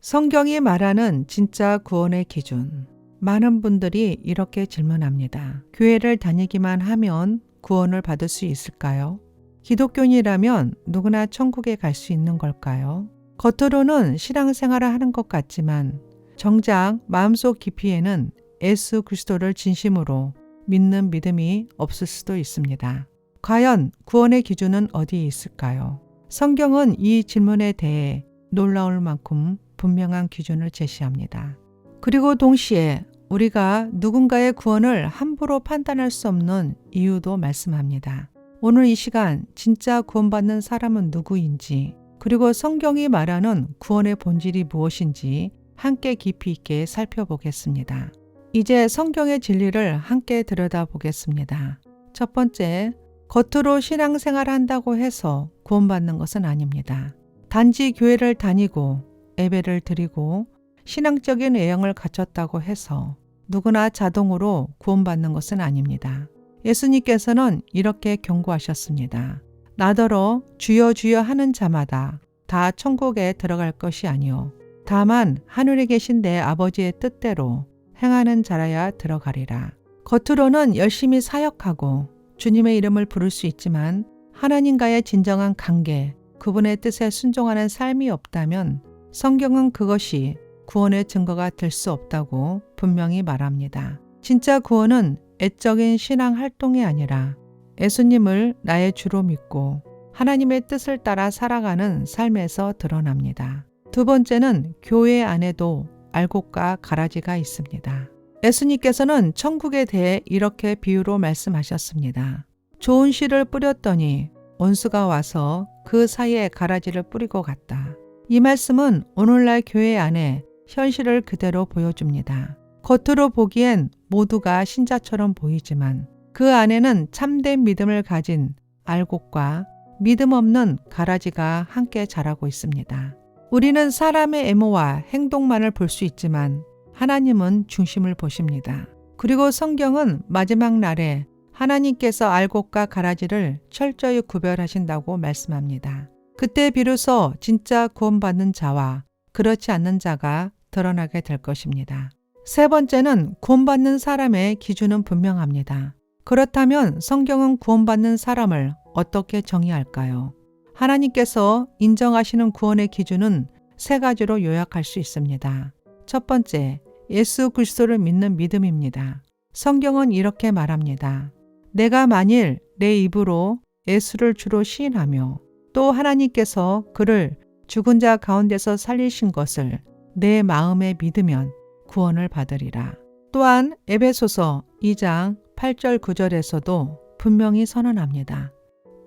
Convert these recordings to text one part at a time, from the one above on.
성경이 말하는 진짜 구원의 기준. 많은 분들이 이렇게 질문합니다. 교회를 다니기만 하면 구원을 받을 수 있을까요? 기독교인이라면 누구나 천국에 갈 수 있는 걸까요? 겉으로는 신앙생활을 하는 것 같지만 정작 마음속 깊이에는 예수 그리스도를 진심으로 믿는 믿음이 없을 수도 있습니다. 과연 구원의 기준은 어디에 있을까요? 성경은 이 질문에 대해 놀라울 만큼 분명한 기준을 제시합니다. 그리고 동시에 우리가 누군가의 구원을 함부로 판단할 수 없는 이유도 말씀합니다. 오늘 이 시간 진짜 구원받는 사람은 누구인지, 그리고 성경이 말하는 구원의 본질이 무엇인지 함께 깊이 있게 살펴보겠습니다. 이제 성경의 진리를 함께 들여다보겠습니다. 첫 번째, 겉으로 신앙생활을 한다고 해서 구원받는 것은 아닙니다. 단지 교회를 다니고 예배를 드리고 신앙적인 외형을 갖췄다고 해서 누구나 자동으로 구원받는 것은 아닙니다. 예수님께서는 이렇게 경고하셨습니다. 나더러 주여 주여 하는 자마다 다 천국에 들어갈 것이 아니요 다만 하늘에 계신 내 아버지의 뜻대로 행하는 자라야 들어가리라. 겉으로는 열심히 사역하고 주님의 이름을 부를 수 있지만 하나님과의 진정한 관계, 그분의 뜻에 순종하는 삶이 없다면 성경은 그것이 구원의 증거가 될 수 없다고 분명히 말합니다. 진짜 구원은 애적인 신앙 활동이 아니라 예수님을 나의 주로 믿고 하나님의 뜻을 따라 살아가는 삶에서 드러납니다. 두 번째는 교회 안에도 알곡과 가라지가 있습니다. 예수님께서는 천국에 대해 이렇게 비유로 말씀하셨습니다. 좋은 씨를 뿌렸더니 원수가 와서 그 사이에 가라지를 뿌리고 갔다. 이 말씀은 오늘날 교회 안에 현실을 그대로 보여줍니다. 겉으로 보기엔 모두가 신자처럼 보이지만 그 안에는 참된 믿음을 가진 알곡과 믿음 없는 가라지가 함께 자라고 있습니다. 우리는 사람의 애모와 행동만을 볼 수 있지만 하나님은 중심을 보십니다. 그리고 성경은 마지막 날에 하나님께서 알곡과 가라지를 철저히 구별하신다고 말씀합니다. 그때 비로소 진짜 구원받는 자와 그렇지 않는 자가 드러나게 될 것입니다. 세 번째는 구원받는 사람의 기준은 분명합니다. 그렇다면 성경은 구원받는 사람을 어떻게 정의할까요? 하나님께서 인정하시는 구원의 기준은 세 가지로 요약할 수 있습니다. 첫 번째, 예수 그리스도를 믿는 믿음입니다. 성경은 이렇게 말합니다. 내가 만일 내 입으로 예수를 주로 시인하며 또 하나님께서 그를 죽은 자 가운데서 살리신 것을 내 마음에 믿으면 구원을 받으리라. 또한 에베소서 2장 8절 9절에서도 분명히 선언합니다.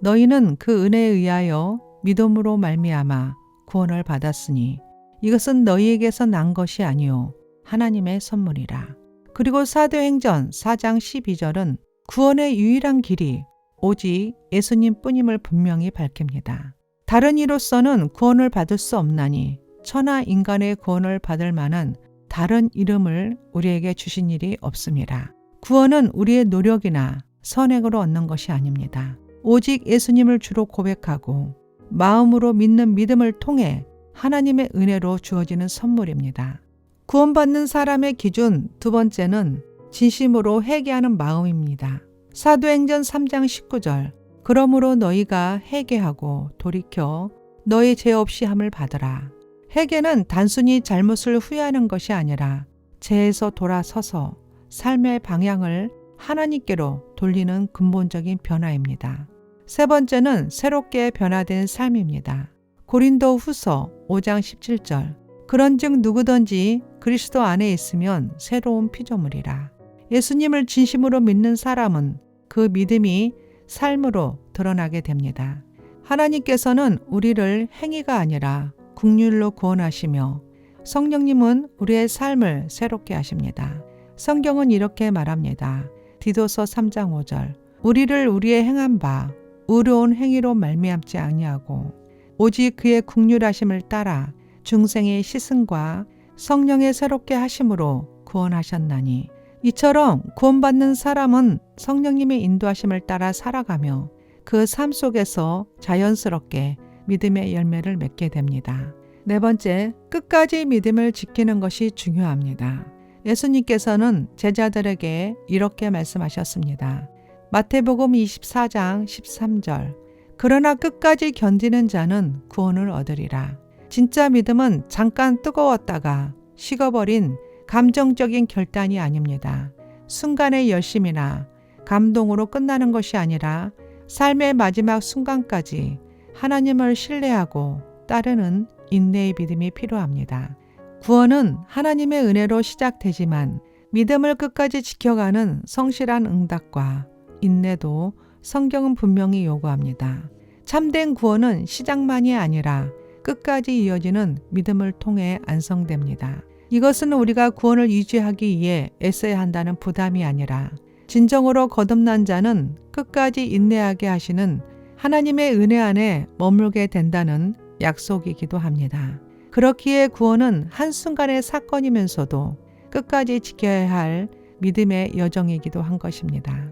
너희는 그 은혜에 의하여 믿음으로 말미암아 구원을 받았으니 이것은 너희에게서 난 것이 아니요 하나님의 선물이라. 그리고 사도행전 4장 12절은 구원의 유일한 길이 오직 예수님 뿐임을 분명히 밝힙니다. 다른 이로서는 구원을 받을 수 없나니 천하 인간의 구원을 받을 만한 다른 이름을 우리에게 주신 일이 없습니다. 구원은 우리의 노력이나 선행으로 얻는 것이 아닙니다. 오직 예수님을 주로 고백하고 마음으로 믿는 믿음을 통해 하나님의 은혜로 주어지는 선물입니다. 구원받는 사람의 기준 두 번째는 진심으로 회개하는 마음입니다. 사도행전 3장 19절 그러므로 너희가 회개하고 돌이켜 너희 죄 없이 함을 받으라. 회개는 단순히 잘못을 후회하는 것이 아니라 죄에서 돌아서서 삶의 방향을 하나님께로 돌리는 근본적인 변화입니다. 세 번째는 새롭게 변화된 삶입니다. 고린도 후서 5장 17절 그런즉 누구든지 그리스도 안에 있으면 새로운 피조물이라. 예수님을 진심으로 믿는 사람은 그 믿음이 삶으로 드러나게 됩니다. 하나님께서는 우리를 행위가 아니라 긍휼로 구원하시며 성령님은 우리의 삶을 새롭게 하십니다. 성경은 이렇게 말합니다. 디도서 3장 5절 우리를 우리의 행한 바 의로운 행위로 말미암지 아니하고 오직 그의 긍휼하심을 따라 중생의 시승과 성령의 새롭게 하심으로 구원하셨나니 이처럼 구원받는 사람은 성령님의 인도하심을 따라 살아가며 그 삶 속에서 자연스럽게 믿음의 열매를 맺게 됩니다. 네 번째, 끝까지 믿음을 지키는 것이 중요합니다. 예수님께서는 제자들에게 이렇게 말씀하셨습니다. 마태복음 24장 13절. 그러나 끝까지 견디는 자는 구원을 얻으리라. 진짜 믿음은 잠깐 뜨거웠다가 식어버린 감정적인 결단이 아닙니다. 순간의 열심이나 감동으로 끝나는 것이 아니라 삶의 마지막 순간까지 하나님을 신뢰하고 따르는 인내의 믿음이 필요합니다. 구원은 하나님의 은혜로 시작되지만 믿음을 끝까지 지켜가는 성실한 응답과 인내도 성경은 분명히 요구합니다. 참된 구원은 시작만이 아니라 끝까지 이어지는 믿음을 통해 완성됩니다. 이것은 우리가 구원을 유지하기 위해 애써야 한다는 부담이 아니라 진정으로 거듭난 자는 끝까지 인내하게 하시는 하나님의 은혜 안에 머물게 된다는 약속이기도 합니다. 그렇기에 구원은 한순간의 사건이면서도 끝까지 지켜야 할 믿음의 여정이기도 한 것입니다.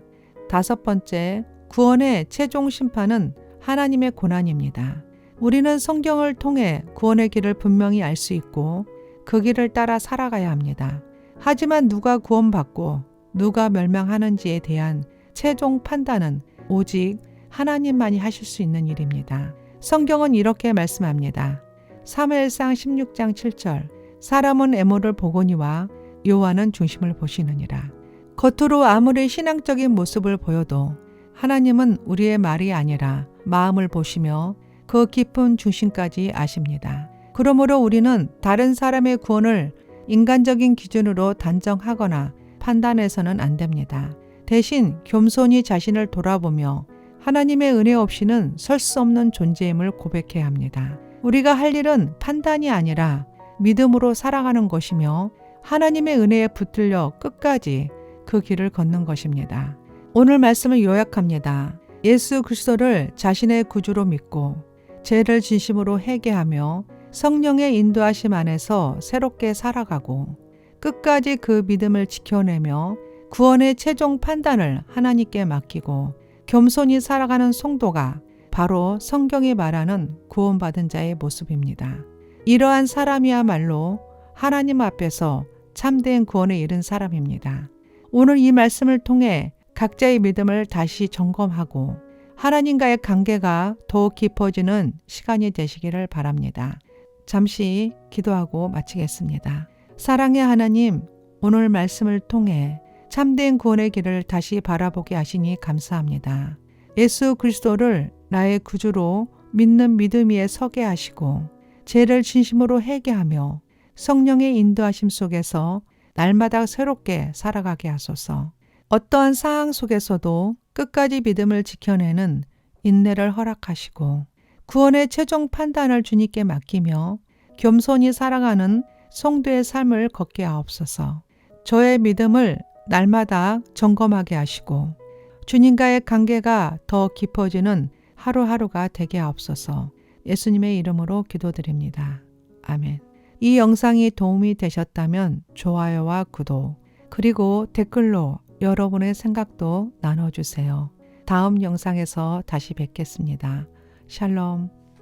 다섯 번째, 구원의 최종 심판은 하나님의 고난입니다. 우리는 성경을 통해 구원의 길을 분명히 알 수 있고 그 길을 따라 살아가야 합니다. 하지만 누가 구원받고 누가 멸망하는지에 대한 최종 판단은 오직 하나님만이 하실 수 있는 일입니다. 성경은 이렇게 말씀합니다. 사무엘상 16장 7절. 사람은 애모를 보거니와 여호와는 중심을 보시느니라. 겉으로 아무리 신앙적인 모습을 보여도 하나님은 우리의 말이 아니라 마음을 보시며 그 깊은 중심까지 아십니다. 그러므로 우리는 다른 사람의 구원을 인간적인 기준으로 단정하거나 판단해서는 안 됩니다. 대신 겸손히 자신을 돌아보며 하나님의 은혜 없이는 설 수 없는 존재임을 고백해야 합니다. 우리가 할 일은 판단이 아니라 믿음으로 살아가는 것이며 하나님의 은혜에 붙들려 끝까지 그 길을 걷는 것입니다. 오늘 말씀을 요약합니다. 예수 그리스도를 자신의 구주로 믿고 죄를 진심으로 회개하며 성령의 인도하심 안에서 새롭게 살아가고 끝까지 그 믿음을 지켜내며 구원의 최종 판단을 하나님께 맡기고 겸손히 살아가는 성도가 바로 성경이 말하는 구원받은 자의 모습입니다. 이러한 사람이야말로 하나님 앞에서 참된 구원에 이른 사람입니다. 오늘 이 말씀을 통해 각자의 믿음을 다시 점검하고 하나님과의 관계가 더욱 깊어지는 시간이 되시기를 바랍니다. 잠시 기도하고 마치겠습니다. 사랑의 하나님, 오늘 말씀을 통해 참된 구원의 길을 다시 바라보게 하시니 감사합니다. 예수 그리스도를 나의 구주로 믿는 믿음 위에 서게 하시고 죄를 진심으로 회개하며 성령의 인도하심 속에서 날마다 새롭게 살아가게 하소서. 어떠한 상황 속에서도 끝까지 믿음을 지켜내는 인내를 허락하시고 구원의 최종 판단을 주님께 맡기며 겸손히 살아가는 성도의 삶을 걷게 하옵소서. 저의 믿음을 날마다 점검하게 하시고 주님과의 관계가 더 깊어지는 하루하루가 되게 하옵소서. 예수님의 이름으로 기도드립니다. 아멘. 이 영상이 도움이 되셨다면 좋아요와 구독, 그리고 댓글로 여러분의 생각도 나눠주세요. 다음 영상에서 다시 뵙겠습니다. 샬롬.